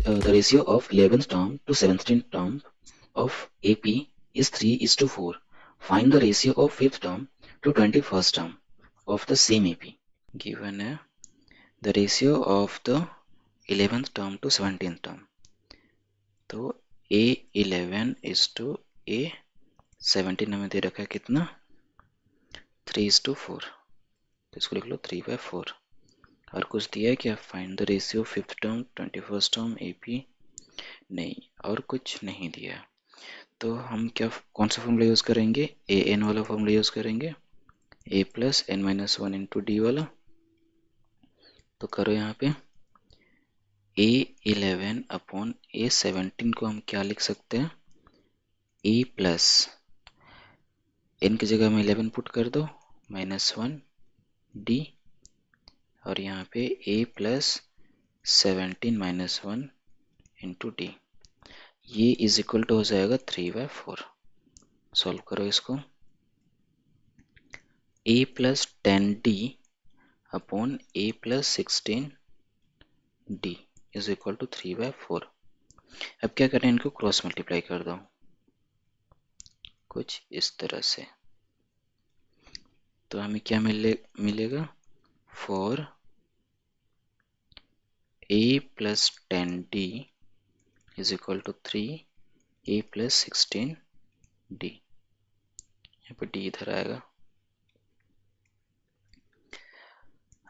the ratio of 11th term to 17th term of AP is 3:4. Find the ratio of 5th term to 21st term of the same AP. Given the ratio of the 11th term to 17th term. तो A11 is to A17 हमें दे रखा है कितना 3:4, तो इसको लिख लो 3/4। और कुछ दिया है क्या, find the ratio 5th term 21st term AP, नहीं, और कुछ नहीं दिया। तो हम क्या कौन सा फॉर्मूला यूज करेंगे, AN वाला फॉर्मूला यूज करेंगे, A + n-1 × D वाला। तो करो यहाँ पे A11 अपॉन A17 को हम क्या लिख सकते हैं, A प्लस n की जगह में 11 पुट कर दो -1 D, और यहाँ पे A + 17 -1 × D, ये इज इक्वल टू हो जाएगा 3/4। सॉल्व करो इसको, A + 10D upon A + 16D is equal to 3/4। अब क्या करें, इनको क्रॉस मल्टीप्लाई कर दो कुछ इस तरह से, तो हमें क्या मिलेगा 4 A + 10D is equal to 3 A + 16D। यहाँ पर D इधर आएगा।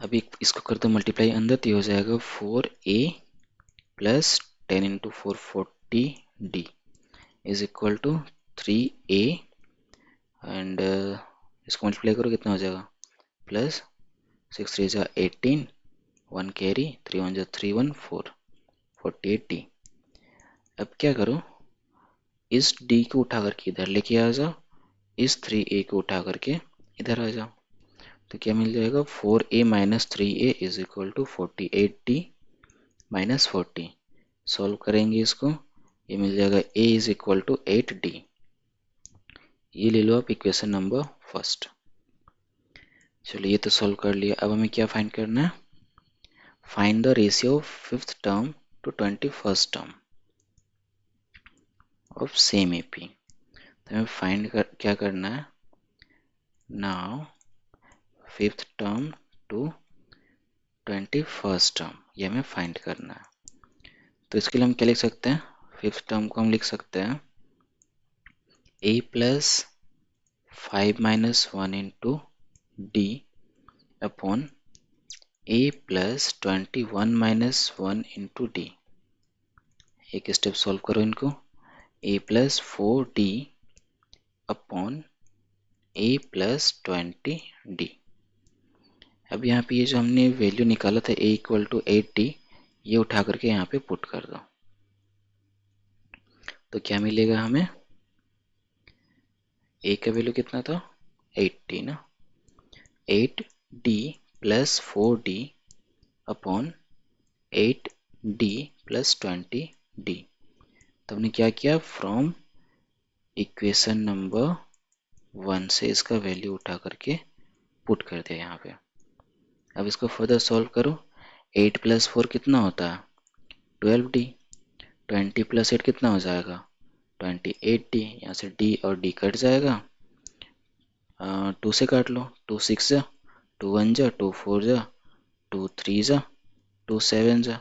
अभी इसको कर दो मल्टीप्लाई अंदर, तो हो जाएगा 4A + 10 × 4 40D is equal to 3A, and इसको मल्टीप्लाई करो कितना हो जाएगा प्लस 6 3 जा 18, 1 कैरी, 3 1 जा 3 1 4 48D। अब क्या करो, इस D को उठा करके इधर लेके आ जाओ, इस 3A को उठा करके इधर आ जाओ, तो क्या मिल जाएगा 4A - 3A is equal to 48D - 40। Solve करेंगे इसको, ये मिल जाएगा A is equal to 8D। ये ले लो आप इक्वेशन नंबर फर्स्ट। चलो ये तो सॉल्व कर लिया। अब हमें क्या फाइंड करना है, find the ratio of 5th term to 21st term of same AP। तो हमें क्या करना है, now 5th term to 21st term, ये हमें फाइंड करना है। तो इसके लिए हम क्या लिख सकते हैं, 5th टर्म को हम लिख सकते हैं A + 5 - 1 × D upon A + 21 - 1 × D। एक स्टेप सॉल्व करो इनको, A + 4D upon A + 20D। अब यहाँ पे ये जो हमने वैल्यू निकाला था A = 8D, ये उठा करके यहाँ पे पुट कर दो, तो क्या मिलेगा हमें, A का वैल्यू कितना था 80 ना, 8D + 4D upon 8D + 20D। तो हमने क्या किया, फ्रॉम इक्वेशन नंबर 1 से इसका वैल्यू उठा करके पुट कर दिया यहाँ पे। अब इसको फर्दर सॉल्व करो, 8 + 4 कितना होता है 12D, 20 + 8 कितना हो जाएगा 28D, यहाँ से D और D कट जाएगा, 2 से काट लो, 2 6 जा, 2 1 जा, 2 4 जा, 2 3 जा, 2 7 जा,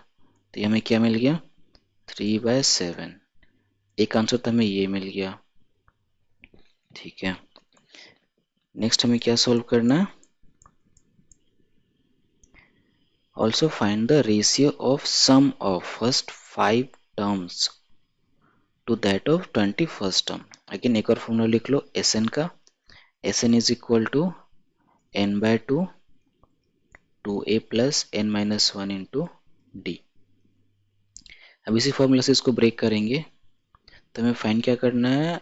तो ये हमें क्या मिल गया 3/7। एक आंसर तो हमें ये मिल गया, ठीक है। नेक्स्ट हमें क्या सॉल्व करना है, also find the ratio of sum of first 5 terms to that of 21st term. Again एक और फॉर्मूला लिख लो Sn का, Sn is equal to n/2 2A + n-1 × D। अब इसी फॉर्मूला से इसको ब्रेक करेंगे, तो हमें फाइंड क्या करना है,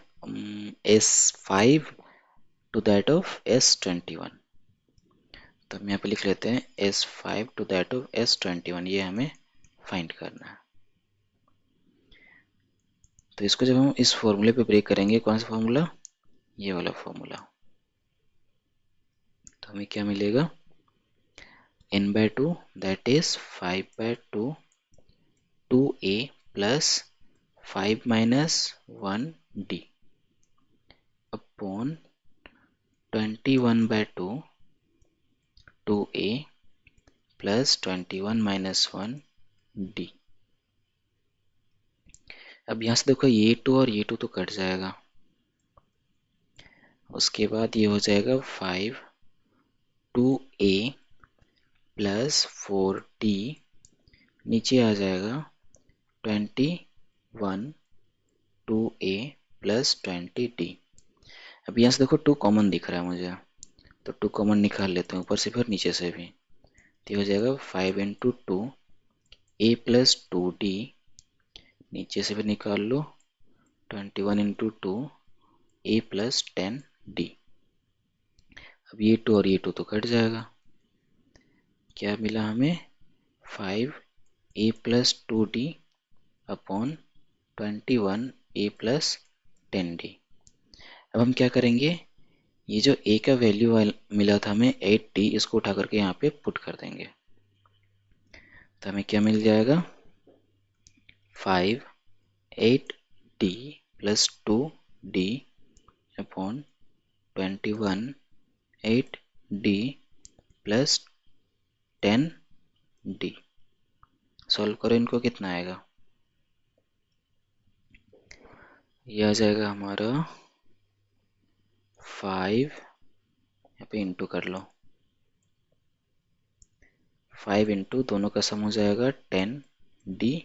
S5 to that of S21। तो हम यहाँ पे लिख लेते हैं S5 to that of S21, ये हमें फाइंड करना है। तो इसको जब हम इस फॉर्मूले पे ब्रेक करेंगे, कौन सा फॉर्मूला, ये वाला फॉर्मूला, तो हमें क्या मिलेगा n/2 that is 5/2 2A plus 5 minus 1d upon 21/2 2a plus 21 minus 1d। अब यहाँ से देखो ये 2 और ये 2 तो कट जाएगा, उसके बाद ये हो जाएगा 5 2a प्लस 4d, नीचे आ जाएगा 21 2a प्लस 20d। अब यहाँ से देखो 2 कॉमन दिख रहा है मुझे, तो 2 कॉमन निकाल लेते हैं ऊपर से फिर नीचे से भी, तो हो जाएगा 5 इंटू 2 a प्लस 2d, नीचे से भी निकाल लो 21 इंटू 2 a प्लस 10d। अब ये 2 और ये 2 तो कट जाएगा, क्या मिला हमें 5 a plus 2d upon 21 a plus 10d। अब हम क्या करेंगे, ये जो a का वैल्यू मिला था हमें 8d, इसको उठा करके यहाँ पे पुट कर देंगे, तो हमें क्या मिल जाएगा 5 8d plus 2d upon 21 8d plus 10d। Solve करो इनको, कितना आएगा, ये आ जाएगा हमारा 5, यहाँ पे इंटू कर लो, 5 इंटू दोनों का सम हो जाएगा 10d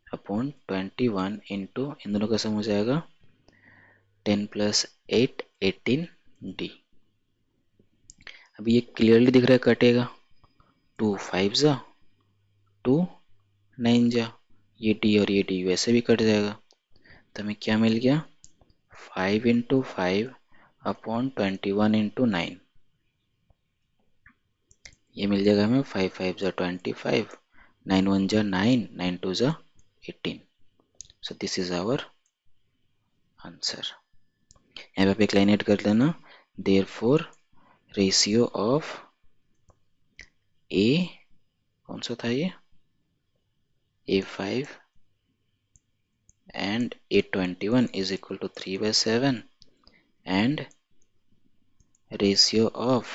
अपॉन 21 इंटू इन दोनों का सम हो जाएगा 10 प्लस 8 18d। अभी ये क्लियरली दिख रहा है कटेगा, 2 5 जा 2 9 जा, ये d और ये d वैसे भी कट जाएगा, तो हमें क्या मिल गया 5 इंटू 5 अपॉन 21 इंटू 9, ये मिल जाएगा हमें 5 5 जा 25, 9 1 जा 9, 9 2 जा 18। So this is our answer. यहाँ पे एक लाइन ऐड कर देना, देयरफॉर रेशियो ऑफ ए, कौन सा था ये, A5 and A21 is equal to 3/7 and ratio of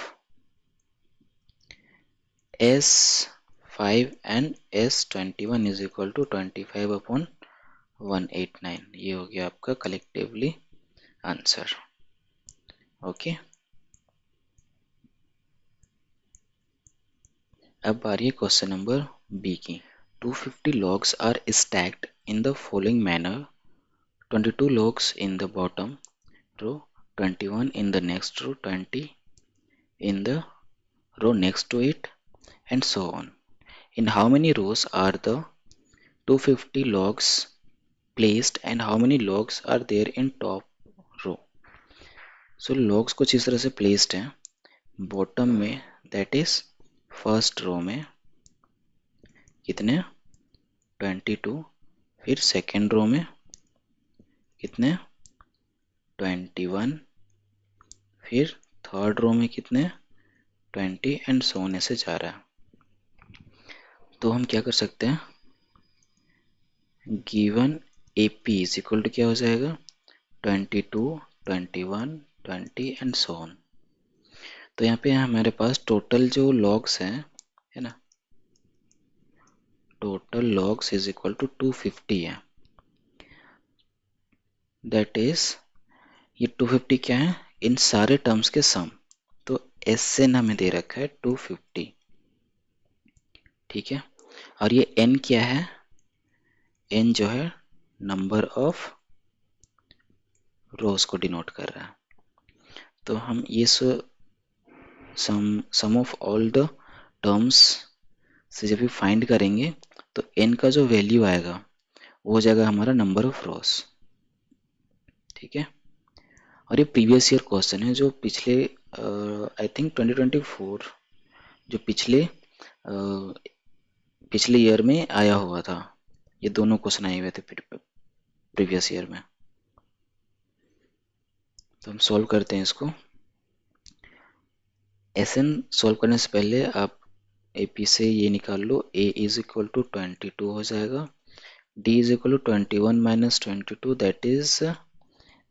S5 and S21 is equal to 25/189। ये हो गया आपका कलेक्टिवली आंसर। ओके, अब बारी है क्वेश्चन नंबर बी की। 250 logs are stacked in the following manner: 22 logs in the bottom row, 21 in the next row, 20 in the row next to it, and so on. In how many rows are the 250 logs placed and how many logs are there in top row? So logs कुछ इस तरह से placed हैं, bottom में that is first row में कितने 22, फिर second row में कितने 21, फिर थर्ड रो में कितने 20 एंड सो ऑन ऐसे जा रहा है। तो हम क्या कर सकते हैं, given AP is equal to क्या हो जाएगा 22 21 20 एंड सो ऑन। तो यहाँ पे हमारे पास टोटल जो लॉग्स हैं है ना, total logs is equal to 250 है, दैट इज ये 250 क्या है इन सारे टर्म्स के सम, तो SN हमें दे रखा है 250, ठीक है। और ये N क्या है, N जो है नंबर ऑफ रोज को डिनोट कर रहा है। तो हम ये सम ऑफ ऑल द टर्म्स से जब भी फाइंड करेंगे तो N का जो वैल्यू आएगा वो हो जाएगा हमारा नंबर ऑफ रोज, ठीक है। और ये प्रीवियस ईयर क्वेश्चन है जो पिछले आई थिंक 2024 जो पिछले ईयर में आया हुआ था, ये दोनों क्वेश्चन आए हुए थे प्रीवियस ईयर में। तो हम सॉल्व करते हैं इसको। SN सॉल्व करने से पहले आप AP से ये निकाल लो, A इज इक्वल टू 22 हो जाएगा, d is equal to 21 minus 22, that is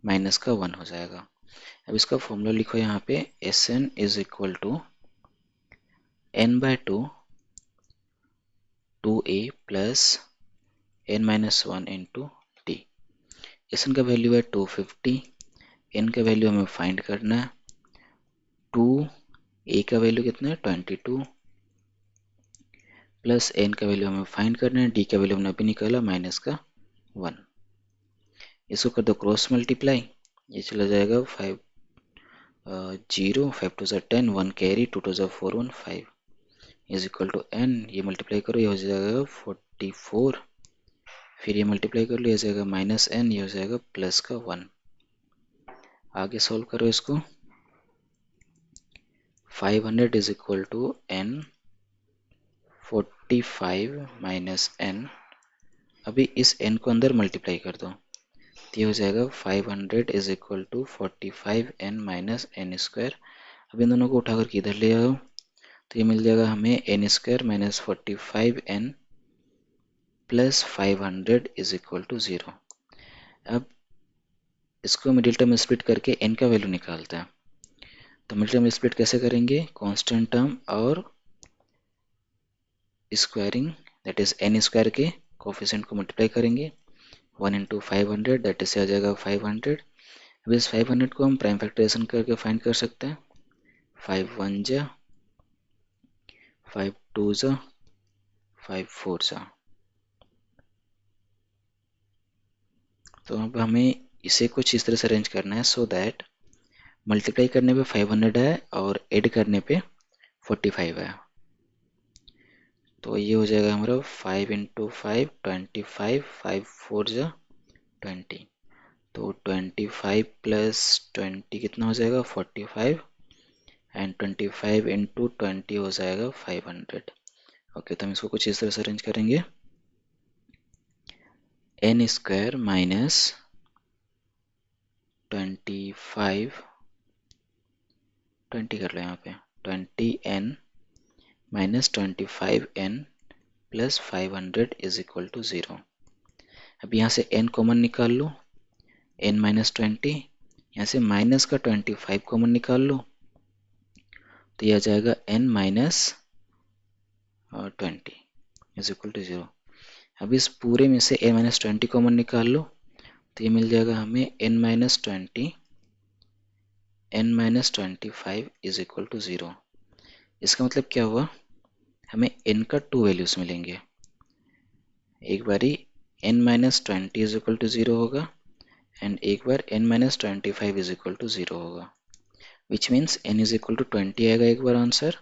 minus का 1 हो जाएगा। अब इसका फॉर्मूला लिखो यहाँ पे, S N is equal to N by two A plus N minus 1 into T. S N का वैल्यू है 250, एन का वैल्यू हमें फाइंड करना है, 2 ए का वैल्यू कितना है 22 प्लस एन का वैल्यू हमें फाइंड करना है, डी का वैल्यू हमने अभी निकाला माइनस का 1। इसको कर दो क्रॉस मल्टीप्लाई, ये चला जाएगा 5 0 5 two 10 1 carry 2 two 4 1 5 is equal to N. ये मल्टीप्लाई करो, ये हो जाएगा 44, फिर ये मल्टीप्लाई कर लो, ये हो जाएगा माइनस एन, ये हो जाएगा प्लस का 1। आगे सॉल्व करो इसको, 500 is equal to N 45 minus N. अभी इस n को अंदर मल्टीप्लाई कर दो, तो ये हो जाएगा 500 is equal to 45n minus N square. अब इन दोनों को उठाकर किधर ले आओ, तो ये मिल जाएगा हमें N square minus 45n plus 500 is equal to 0। अब इसको मिडिल टर्म स्प्लिट करके n का वैल्यू निकालते हैं। तो मिडिल टर्म स्प्लिट कैसे करेंगे, कांस्टेंट टर्म और squaring, that is n square के कोफिशिएंट को मल्टीप्लाई करेंगे, 1 इंटू 500 दैट इज आ जाएगा 500। अब इस 500 को हम प्राइम फैक्टराइजेशन करके फाइंड कर सकते हैं, 5 1 जा 5 2 जा 5 4 जा। तो अब हमें इसे कुछ इस तरह से अरेंज करना है सो दैट मल्टीप्लाई करने पे 500 है और ऐड करने पे 45 है। तो ये हो जाएगा हमारा 5 इंटू 5 25, 5 4 जा 20, तो 25 प्लस 20 कितना हो जाएगा 45 एंड 25 इंटू 20 हो जाएगा 500। ओके, तो हम इसको कुछ इस तरह से अरेंज करेंगे, एन स्क्वायर माइनस 25 20 कर लो यहाँ पे 20n minus 25n plus 500 is equal to 0। अब यहाँ से n कॉमन निकाल लो, n माइनस 20, यहाँ से माइनस का 25 कॉमन निकाल लो, तो यह आ जाएगा n minus 20 is equal to 0। अब इस पूरे में से n माइनस 20 कॉमन निकाल लो, तो ये मिल जाएगा हमें n minus 20 n minus 25 is equal to 0। इसका मतलब क्या हुआ, हमें n का 2 वैल्यूज मिलेंगे, एक बारी n minus 20 is equal to 0 होगा एंड एक बार n minus 25 is equal to 0 होगा, which means n is equal to 20 आएगा एक बार answer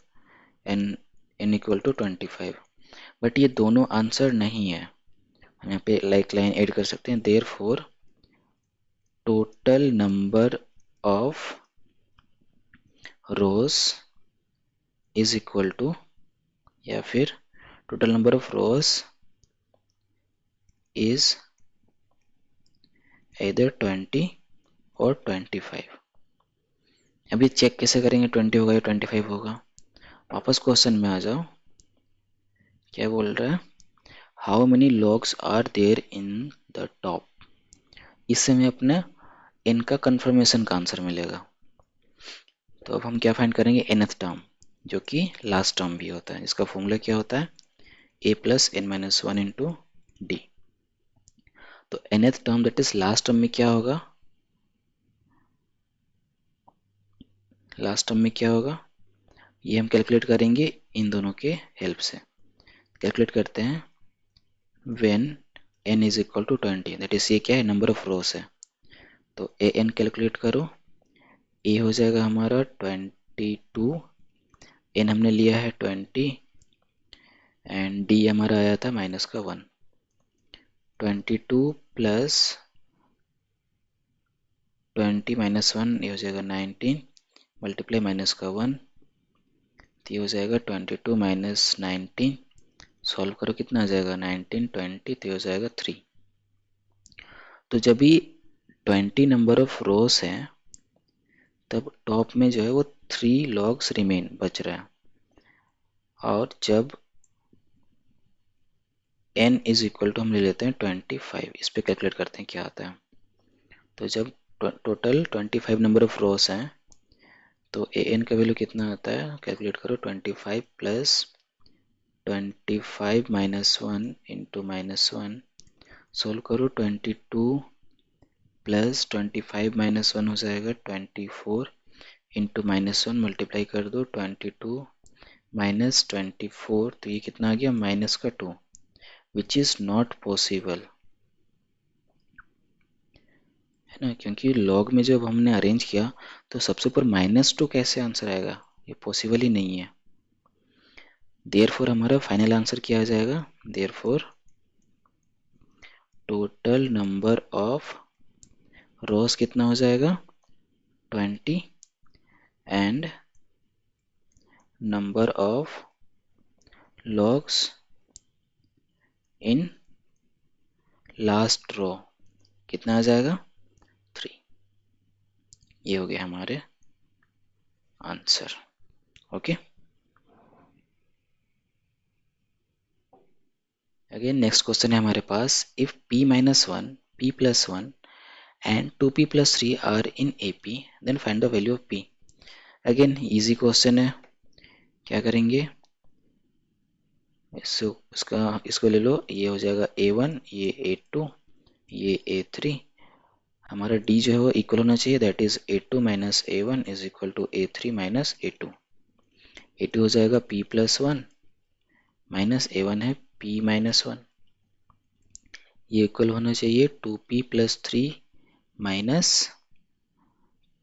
and n equal to 25। But ये दोनों आंसर नहीं है, हम यहाँ पे लाइक लाइन ऐड कर सकते हैं, therefore total number of rows is equal to, या फिर total number of rows is either 20 और 25। अभी चेक कैसे करेंगे 20 होगा या 25 होगा, वापस क्वेश्चन में आ जाओ, क्या बोल रहा है, how many logs are there in the top. इससे हमें अपना n का कंफर्मेशन का आंसर मिलेगा। तो अब हम क्या फाइंड करेंगे, nth टर्म जो कि लास्ट टर्म भी होता है, इसका फॉर्मूला क्या होता है, a plus n minus 1 into D. तो nth term that is last term में क्या होगा, लास्ट टर्म में क्या होगा, ये हम कैलकुलेट करेंगे इन दोनों के हेल्प से। कैलकुलेट करते हैं, when n is equal to 20 that is ये क्या है, नंबर ऑफ रोज है, तो ए एन कैलकुलेट करो, ए हो जाएगा हमारा 22, एन हमने लिया है 20 एंड डी हमारा आया था माइनस का 1। 22 प्लस 20 माइनस 1 ये हो जाएगा 19 मल्टीप्लाई माइनस का 1, तो ये हो जाएगा 22 माइनस 19, सॉल्व करो कितना आ जाएगा 19 20, तो ये हो जाएगा 3। तो जब भी 20 नंबर ऑफ रोज हैं तब टॉप में जो है वो 3 लॉग्स रिमेन बच रहा है, और जब n इज इक्वल टू हम ले लेते हैं 25। इस पे कैलकुलेट करते हैं क्या आता है। तो जब टोटल 25 नंबर ऑफ रोस हैं तो ए एन का वैल्यू कितना आता है, कैलकुलेट करो। 25 plus 25 minus 1 into minus 1, solve करो। 22 प्लस 25 माइनस 1 हो जाएगा 24 इंटू माइनस 1, मल्टीप्लाई कर दो। 22 माइनस 24, तो ये कितना आ गया, माइनस का 2, विच इज़ नॉट पॉसिबल, है ना, क्योंकि लॉग में जब हमने अरेंज किया तो सबसे ऊपर -2 कैसे आंसर आएगा, ये पॉसिबल ही नहीं है। देयरफॉर हमारा फाइनल आंसर क्या आ जाएगा, therefore total number of rows कितना हो जाएगा 20 and number of logs in last row कितना आ जाएगा 3। ये हो गया हमारे answer. Okay, again next question है हमारे पास, if p minus 1 p plus 1 and 2p plus 3 are in AP then find the value of p। Again easy question है, क्या करेंगे, इसको ले लो, ये हो जाएगा A1, ये A2, ये A3, हमारा D जो है वो इक्वल होना चाहिए, that is A2 minus A1 is equal to A3 minus A2। A2 हो जाएगा P प्लस 1 माइनस A1 है P माइनस 1, ये इक्वल होना चाहिए 2P plus 3 minus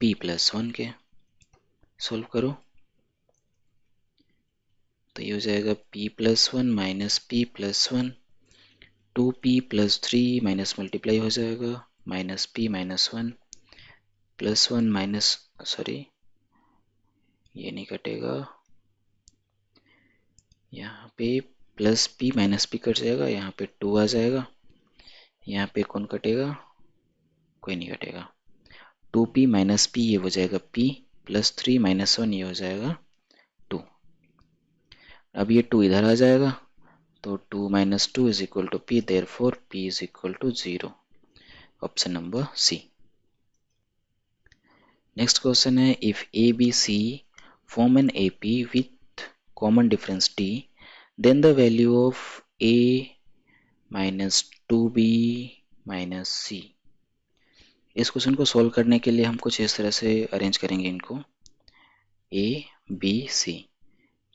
P plus 1 के। सोल्व करो तो ये हो जाएगा P plus 1 minus P plus 1, 2P plus 3 minus multiply हो जाएगा minus P minus 1 plus 1 minus, sorry ये नहीं कटेगा, यहाँ पे plus P minus P cut जाएगा, यहाँ पे 2 आ जाएगा, यहाँ पे कौन कटेगा, कोई नहीं कटेगा। 2P माइनस P ये हो जाएगा P प्लस 3 माइनस 1 ये हो जाएगा 2। अब ये 2 इधर आ जाएगा तो 2 minus 2 is equal to P, therefore P is equal to 0। Option number C. Next question है, if A B C form an AP with common difference D, then the value of A minus 2B minus C। इस क्वेश्चन को solve करने के लिए हम कुछ इस तरह से अरेंज करेंगे इनको, A B C,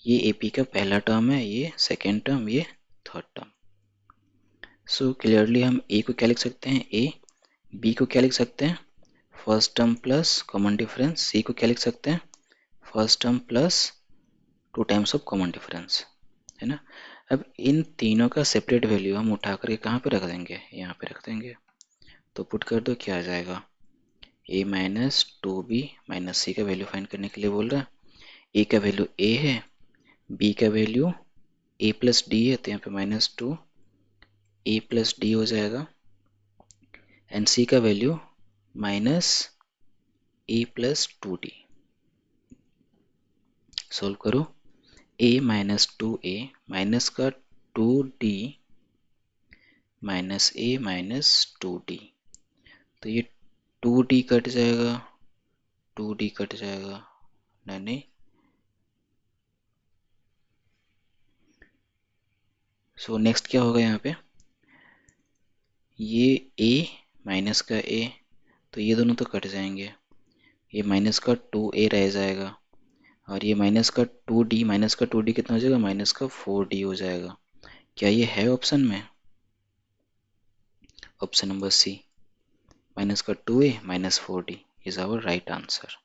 ये AP का पहला टर्म है, ये सेकेंड टर्म, ये थर्ड टर्म। सो क्लियरली हम A को क्या लिख सकते हैं, A, B को क्या लिख सकते हैं, first term plus common difference, C को क्या लिख सकते हैं, first term plus 2 times of common difference, है ना। अब इन तीनों का सेपरेट वैल्यू हम उठा करके कहाँ पे रख देंगे, यहाँ पे रख देंगे। तो पुट कर दो, क्या आ जाएगा, A minus 2B minus C का वैल्यू फाइंड करने के लिए बोल रहा है। A का वैल्यू A है, B का वैल्यू A प्लस D है, तो यहाँ पे माइनस 2 A प्लस D हो जाएगा, एंड C का value minus A plus 2D। Solve करो, A माइनस 2A माइनस का 2D minus A minus 2D, तो ये 2D कट जाएगा, 2D कट जाएगा, नहीं, सो नेक्स्ट क्या होगा, यहाँ पे ये A माइनस का A, तो ये दोनों तो कट जाएंगे, ये माइनस का 2A रह जाएगा, और ये माइनस का 2D माइनस का 2D कितना हो जाएगा, माइनस का 4D हो जाएगा। क्या ये है ऑप्शन में, ऑप्शन नंबर सी, माइनस का 2A minus 4D is our right answer.